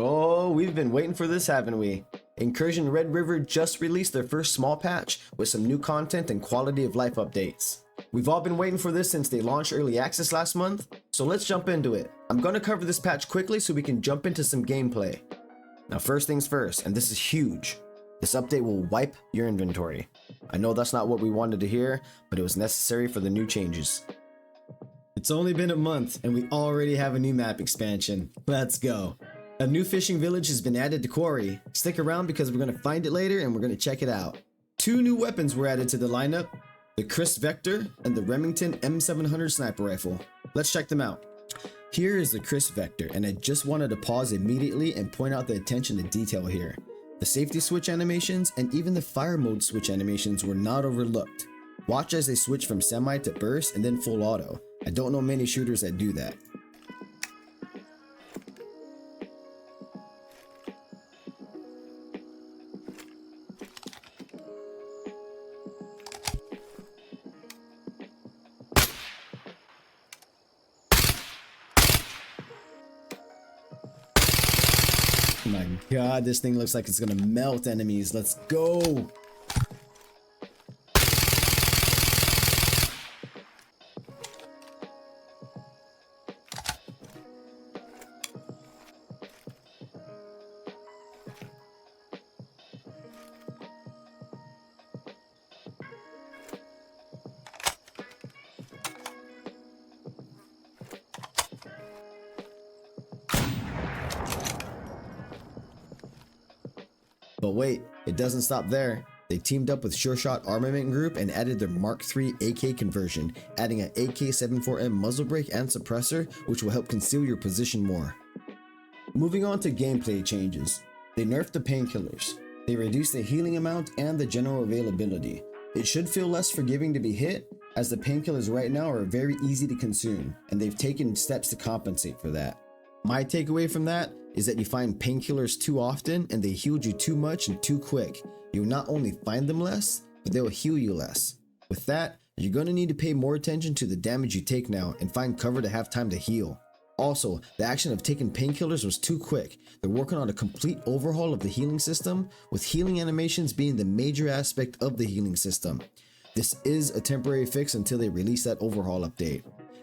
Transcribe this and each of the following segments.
Oh, we've been waiting for this, haven't we? Incursion Red River just released their first small patch with some new content and quality of life updates. We've all been waiting for this since they launched early access last month, so let's jump into it. I'm gonna cover this patch quickly so we can jump into some gameplay. Now first things first, and this is huge, this update will wipe your inventory. I know that's not what we wanted to hear, but it was necessary for the new changes. It's only been a month and we already have a new map expansion. Let's go. A new fishing village has been added to Quarry. Stick around because we're going to find it later and we're going to check it out. Two new weapons were added to the lineup, the Kriss Vector and the Remington M700 sniper rifle. Let's check them out. Here is the Kriss Vector, and I just wanted to pause immediately and point out the attention to detail here. The safety switch animations and even the fire mode switch animations were not overlooked. Watch as they switch from semi to burst and then full auto. I don't know many shooters that do that. My god, this thing looks like it's gonna melt enemies. Let's go! But wait, it doesn't stop there. They teamed up with Sureshot Armament Group and added their Mark III AK conversion, adding an AK-74M muzzle brake and suppressor, which will help conceal your position more. Moving on to gameplay changes. They nerfed the painkillers. They reduced the healing amount and the general availability. It should feel less forgiving to be hit, as the painkillers right now are very easy to consume, and they've taken steps to compensate for that. My takeaway from that is that you find painkillers too often and they healed you too much and too quick. You'll not only find them less, but they will heal you less. With that, you're going to need to pay more attention to the damage you take now and find cover to have time to heal. Also, the action of taking painkillers was too quick. They're working on a complete overhaul of the healing system, with healing animations being the major aspect of the healing system. This is a temporary fix until they release that overhaul update.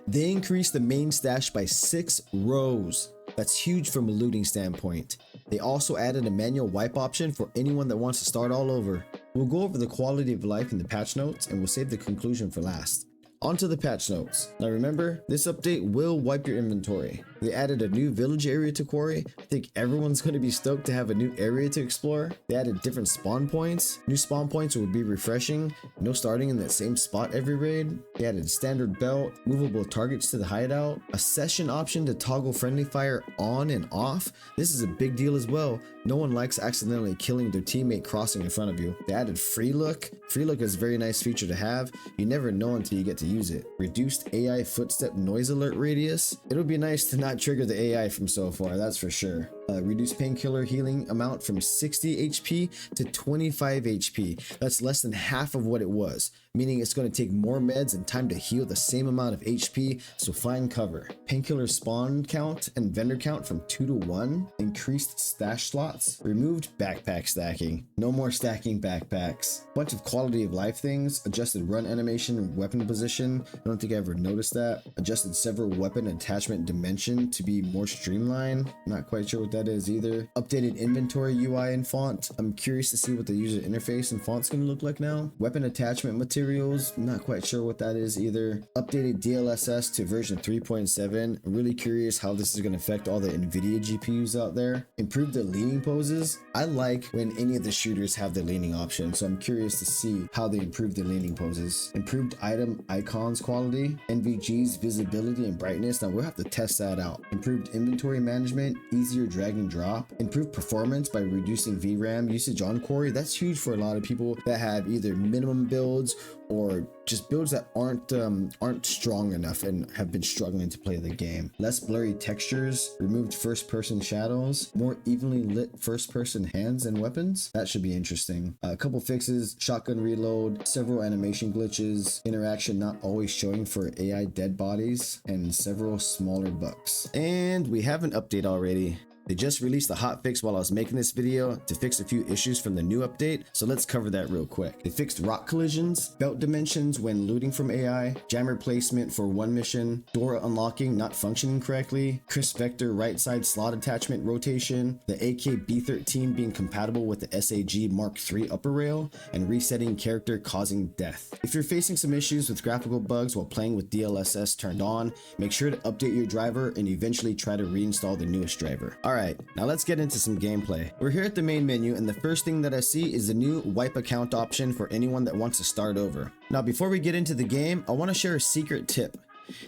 They increased the main stash by 6 rows. That's huge from a looting standpoint. They also added a manual wipe option for anyone that wants to start all over. We'll go over the quality of life in the patch notes and we'll save the conclusion for last. Onto the patch notes. Now remember, this update will wipe your inventory. They added a new village area to Quarry. I think everyone's going to be stoked to have a new area to explore. They added different spawn points. New spawn points will be refreshing. No starting in that same spot every raid. They added standard belt, movable targets to the hideout, a session option to toggle friendly fire on and off. This is a big deal as well. No one likes accidentally killing their teammate crossing in front of you. They added free look. Free look is a very nice feature to have. You never know until you get to use it. Reduced AI footstep noise alert radius. It'll be nice to not trigger the AI from so far, that's for sure. Reduced painkiller healing amount from 60 HP to 25 HP. That's less than half of what it was, meaning it's going to take more meds and time to heal the same amount of HP, so find cover. Painkiller spawn count and vendor count from 2 to 1. Increased stash slots. Removed backpack stacking. No more stacking backpacks. Bunch of quality of life things. Adjusted run animation and weapon position. I don't think I ever noticed that. Adjusted several weapon attachment dimension to be more streamlined. Not quite sure what that is either. Updated inventory UI and font. I'm curious to see what the user interface and font's gonna look like now. Weapon attachment materials. Not quite sure what that is either. Updated DLSS to version 3.7. I'm really curious how this is gonna affect all the NVIDIA GPUs out there. Improved the leaning poses. I like when any of the shooters have the leaning option, so I'm curious to see how they improve the leaning poses. Improved item icons quality. NVG's visibility and brightness. Now we'll have to test that out. Improved inventory management. Easier drag and drop. Improved performance by reducing VRAM usage on Quarry. That's huge for a lot of people that have either minimum builds or just builds that aren't strong enough and have been struggling to play the game. Less blurry textures, removed first person shadows, more evenly lit first person hands and weapons. That should be interesting. A couple fixes: shotgun reload, several animation glitches, interaction not always showing for AI dead bodies, and several smaller bugs. And we have an update already. They just released a hotfix while I was making this video to fix a few issues from the new update, so let's cover that real quick. They fixed rock collisions, belt dimensions when looting from AI, jammer placement for one mission, door unlocking not functioning correctly, Kriss vector right side slot attachment rotation, the AK B13 being compatible with the SAG Mark III upper rail, and resetting character causing death. If you're facing some issues with graphical bugs while playing with DLSS turned on, make sure to update your driver and eventually try to reinstall the newest driver. Alright, now let's get into some gameplay. We're here at the main menu and the first thing that I see is the new wipe account option for anyone that wants to start over. Now before we get into the game, I want to share a secret tip.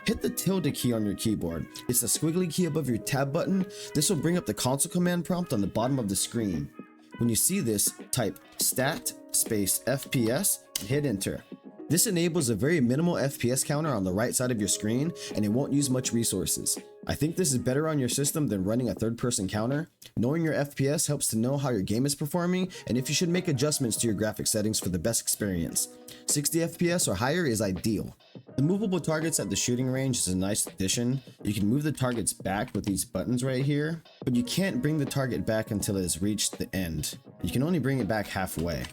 Hit the tilde key on your keyboard. It's the squiggly key above your tab button. This will bring up the console command prompt on the bottom of the screen. When you see this, type stat space FPS and hit enter. This enables a very minimal FPS counter on the right side of your screen and it won't use much resources. I think this is better on your system than running a third-person counter. Knowing your FPS helps to know how your game is performing and if you should make adjustments to your graphic settings for the best experience. 60 FPS or higher is ideal. The movable targets at the shooting range is a nice addition. You can move the targets back with these buttons right here, but you can't bring the target back until it has reached the end. You can only bring it back halfway.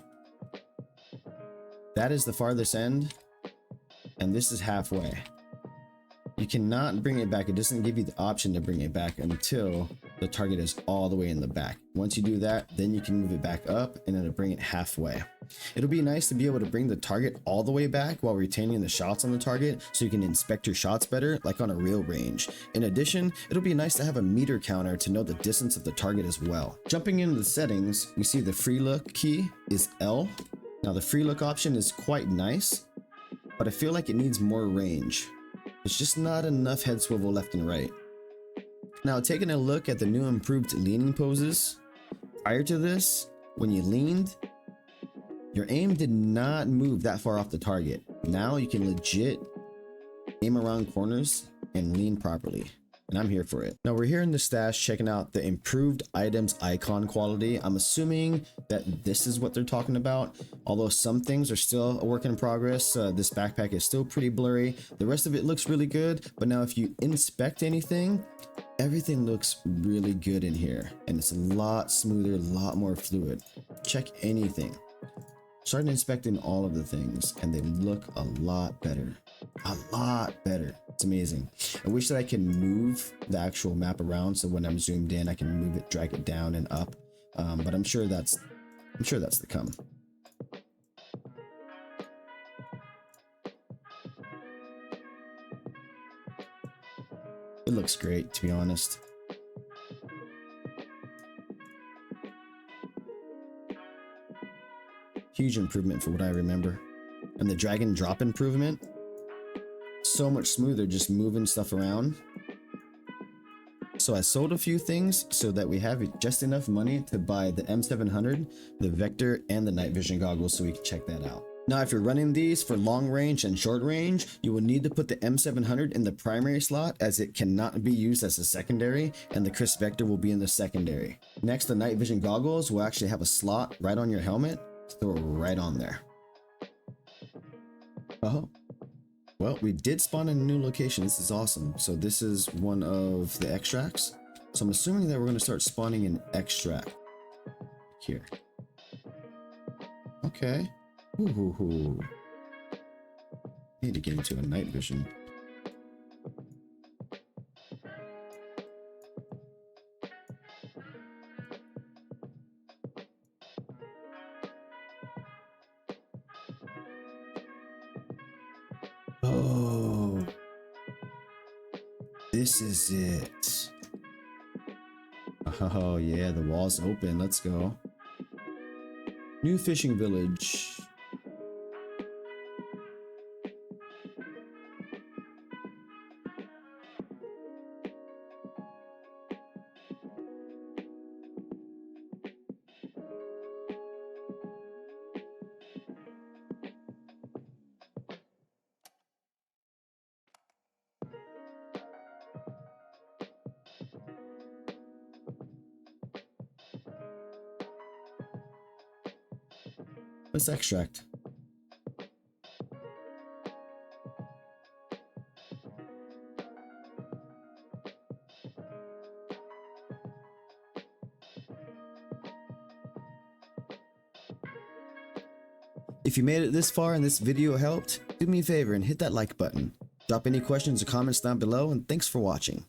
That is the farthest end, and this is halfway. You cannot bring it back. It doesn't give you the option to bring it back until the target is all the way in the back. Once you do that, then you can move it back up and it'll bring it halfway. It'll be nice to be able to bring the target all the way back while retaining the shots on the target so you can inspect your shots better like on a real range. In addition, it'll be nice to have a meter counter to know the distance of the target as well. Jumping into the settings, we see the free look key is L. Now the free look option is quite nice, but I feel like it needs more range. There's just not enough head swivel left and right. Now taking a look at the new improved leaning poses, prior to this, when you leaned, your aim did not move that far off the target. Now you can legit aim around corners and lean properly. And I'm here for it. Now we're here in the stash checking out the improved items icon quality. I'm assuming that this is what they're talking about. Although some things are still a work in progress. This backpack is still pretty blurry. The rest of it looks really good. But now if you inspect anything, everything looks really good in here. And it's a lot smoother, a lot more fluid. Check anything. Started inspecting all of the things and they look a lot better. A lot better. It's amazing. I wish that I could move the actual map around so when I'm zoomed in I can move it, drag it down and up. But I'm sure that's to come. It looks great, to be honest. Huge improvement for what I remember. And the drag and drop improvement, so much smoother just moving stuff around. So I sold a few things so that we have just enough money to buy the M700, the Vector, and the night vision goggles so we can check that out. Now if you're running these for long range and short range, you will need to put the M700 in the primary slot as it cannot be used as a secondary, and the Kriss Vector will be in the secondary. Next, the night vision goggles will actually have a slot right on your helmet. Throw it right on there. Oh, well, we did spawn in a new location. This is awesome. So this is one of the extracts. So I'm assuming that we're going to start spawning an extract here. Okay. Ooh. Need to get into a night vision. Oh, this is it. Oh yeah, the wall's open. Let's go. New fishing village. Let's extract. If you made it this far and this video helped, do me a favor and hit that like button. Drop any questions or comments down below, and thanks for watching.